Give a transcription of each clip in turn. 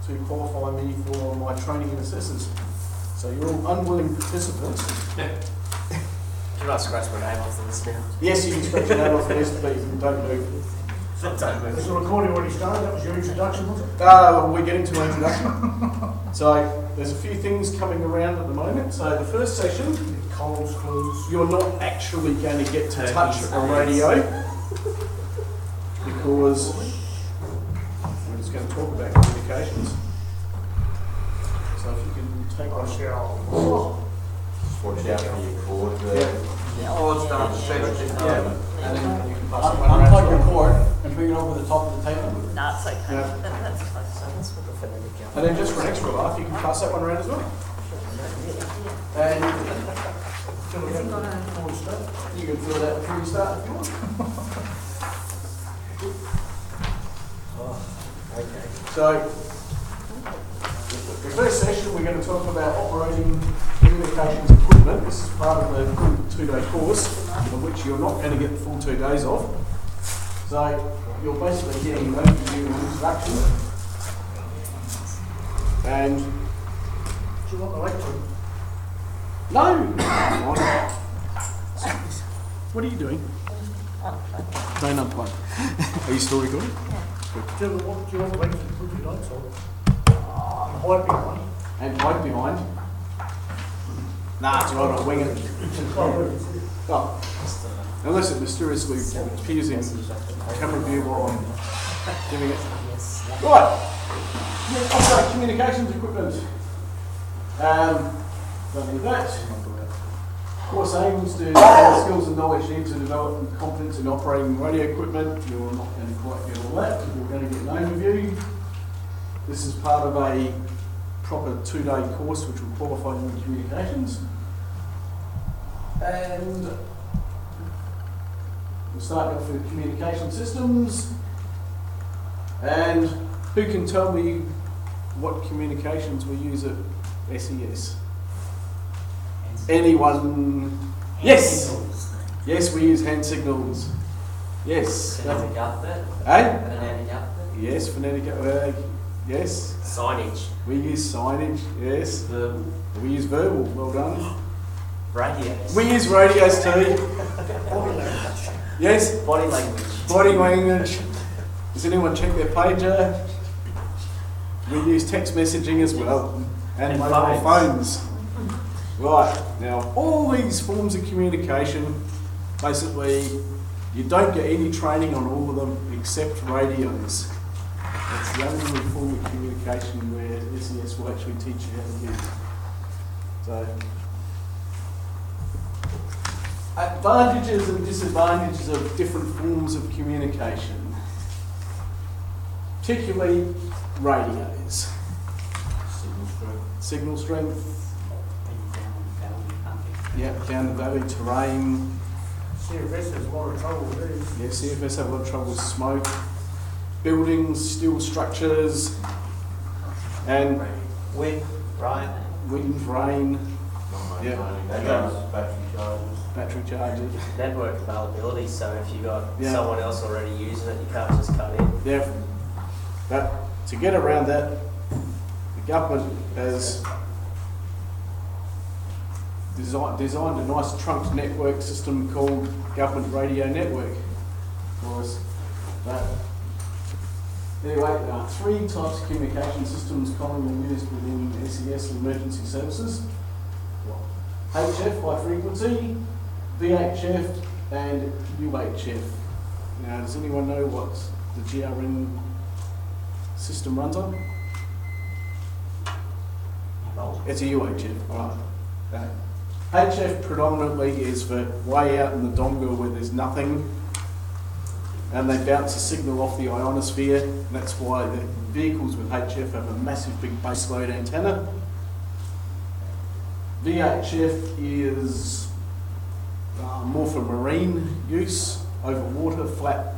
to qualify me for my training and assessors. So you're all unwilling participants. Can I scratch my name off the list now? Yes, you can scratch your name off the list, please, and don't move. Has the recording already started? That was your introduction, was it? We're getting to my introduction. So there's a few things coming around at the moment. So the first session, Coles, clues. you're not actually going to get to touch a radio because we're just going to talk about communications. So if you can take I one. shall. Watch out for your cord. Yeah. Oh, it's done. And then you can pass it one Unplug around. your cord and bring it over the top of the table. No, it's okay. Yeah. That's close. That's what the phonetic count. And then just for an extra laugh, you can pass that one around as well. And Fill it out before we start. you can fill it out before you start if you want. Okay. So, the first session we're going to talk about operating communications equipment. This is part of the full 2-day course, of which you're not going to get the full 2 days of. So, you're basically getting an overview and introduction. And Do you want the lecture? no! What are you doing? Don't unplug. Are you still recording? Do you want the lecture to put your notes on? Hide behind. And hide behind. Nah, it's all right, I'll wing it. Oh, unless it mysteriously appears in camera view while I'm giving it. Right, operate communications equipment. Don't need that. Course aims to develop skills and knowledge needed to develop competence in operating radio equipment. You're not going to quite get all that, but you're going to get an overview. This is part of a proper 2-day course which will qualify you in communications. And we're starting off with communication systems. And who can tell me what communications we use at SES? Anyone? Yes! Yes, we use hand signals. Yes. Phonetic alphabet? Eh? Phonetic alphabet? Yes, phonetic. Yes. Signage. We use signage. Yes. Verbal. We use verbal. Well done. Radios. We use radios too. Yes. Body language. Body language. Does anyone check their pager? We use text messaging as well. And mobile phones. Right. Now, all these forms of communication, basically, you don't get any training on all of them except radios. That's the only form of communication where SES will actually teach you how to use. So, advantages and disadvantages of different forms of communication, particularly radios. Signal strength, yeah, down the valley terrain. CFS has a lot of trouble with these. Yeah, CFS have a lot of trouble with smoke, buildings, steel structures, and Wind, right? wind, rain, Battery charges. battery charges. Network availability, so if you got Yeah. someone else already using it, you can't just cut in. Yeah, but to get around that, the government has designed a nice trunked network system called Government Radio Network. Anyway, there are 3 types of communication systems commonly used within SES and emergency services. HF, high frequency, VHF and UHF. Now, does anyone know what the GRN system runs on? It's a UHF, right. HF predominantly is for way out in the donga where there's nothing, and they bounce a signal off the ionosphere. And that's why the vehicles with HF have a massive big baseload antenna. VHF is more for marine use, over water, flat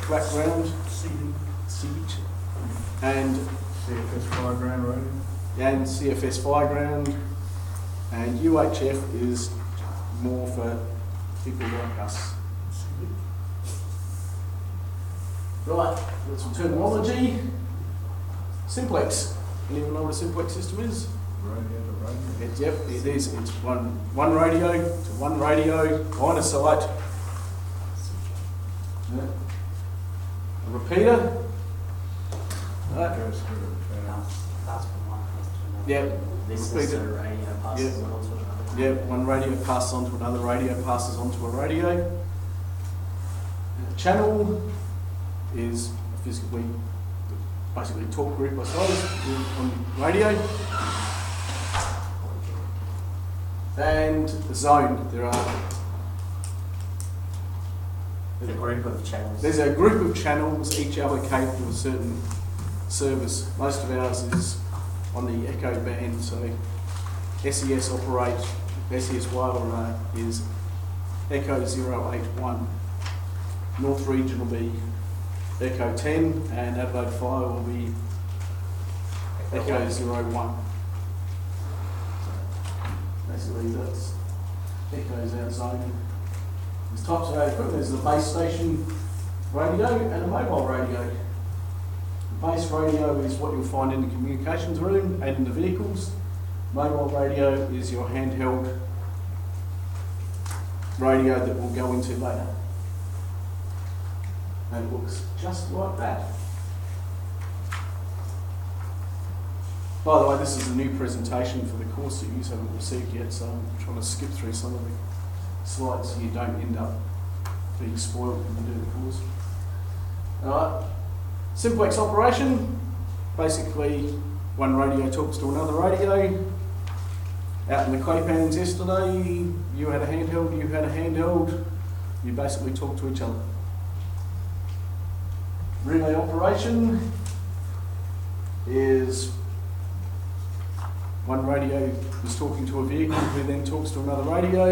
ground, siege, and CFS 5 grand radio. and CFS Fireground, and UHF is more for people like us. Right, got some terminology. Simplex. Anyone know what a simplex system is? Radio to radio. Yep, it is. It's one radio to one radio on a site. Yeah. A repeater. Right. Goes through the town. That's from one place to another. Yep. This Repeat is it. a radio passes on to another. Yeah, one radio passes on to another radio, passes on to a radio. A channel is physically, basically talk group, I suppose, on radio. And the zone, There's a group of channels. there's a group of channels, each allocated to a certain service. Most of ours is on the Echo band, so SES operates, SES Wildera is Echo 081. North region will be Echo 10 and Adelaide Fire will be Echo 01. So basically that's Echo's our zone. There's types of our equipment. There's a base station radio and a mobile radio. The base radio is what you'll find in the communications room and in the vehicles. Mobile radio is your handheld radio that we'll go into later. And it looks just like that. By the way, this is a new presentation for the course that you haven't received yet, so I'm trying to skip through some of the slides so you don't end up being spoiled when you do the course. Alright, simplex operation, basically one radio talks to another radio. Out in the Claypans yesterday, you had a handheld, you basically talk to each other. Relay operation is one radio is talking to a vehicle who then talks to another radio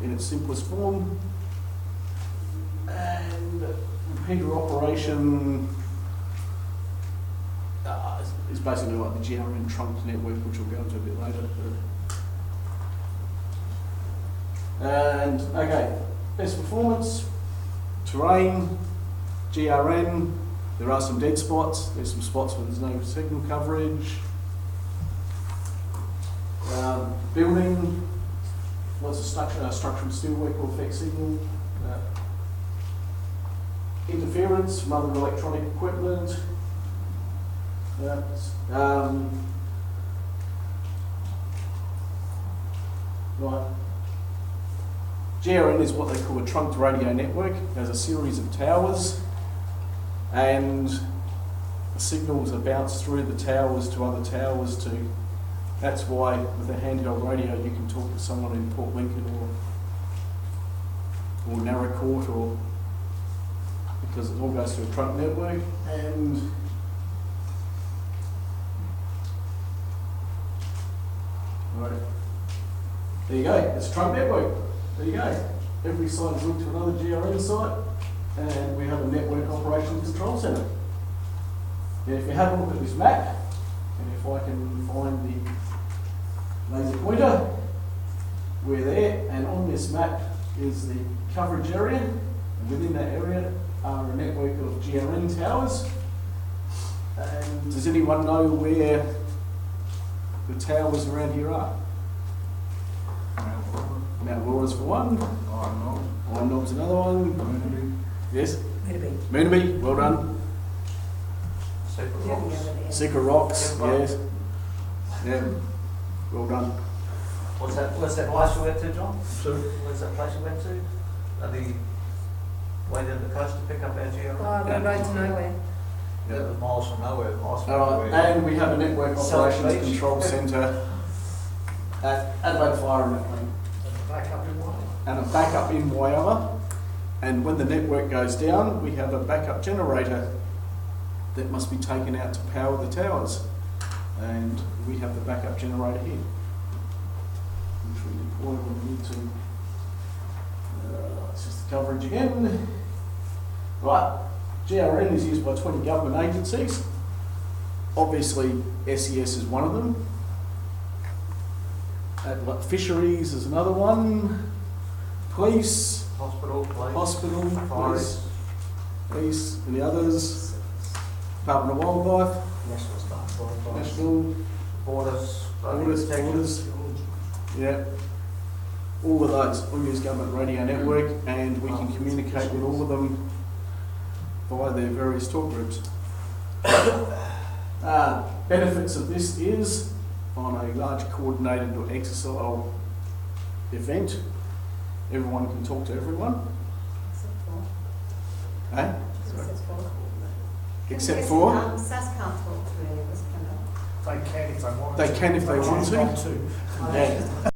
in its simplest form. And repeater operation is basically like the GRN trunk network, which we'll go into a bit later. And okay, best performance, terrain, GRN. There are some dead spots. There's some spots where there's no signal coverage. Building, lots of structural steelwork will affect signal. Interference from other electronic equipment. Right. GRN is what they call a trunked radio network. It has a series of towers, and the signals are bounced through the towers to other towers to. That's why with a handheld radio you can talk to someone in Port Lincoln or Narracourt, or because it all goes through a trunk network. And right, there you go. It's a trunk network. There you go. Every site is linked to another GRN site, and we have a network operations control centre. And if you have a look at this map, and if I can find the laser pointer, we're there, and on this map is the coverage area, and within that area are a network of GRN towers. And does anyone know where the towers around here are? Mount Laura's for one. Iron Knob's another one. Yes? Moonabee, well done. Secret Rocks, yes. Yeah, well done. What's that place you went to, John? Where's that place you went to? The way down the coast to pick up our GRN? Oh, the road to nowhere. That was miles from nowhere, miles from Alright, nowhere. and we have a network South operations Beach. control centre at Adelaide Fire and Maclean. Back up in one. And a backup in Whyalla. And when the network goes down, we have a backup generator that must be taken out to power the towers. And we have the backup generator here, which we deploy when we need to. It's just the coverage again. Right, GRN is used by 20 government agencies. Obviously, SES is one of them. Fisheries is another one. Police, Hospital, place. hospital, police, and the others. Department of Wildlife. National Staff. national, Borders. borders, yeah. All of those, we use government radio network and we can communicate with all of them via their various talk groups. Benefits of this is on a large coordinated or exercise event, everyone can talk to everyone. Eh? Except for? SAS can't talk to any of us, can they? They can if they want. They can if they want to. to. Yeah.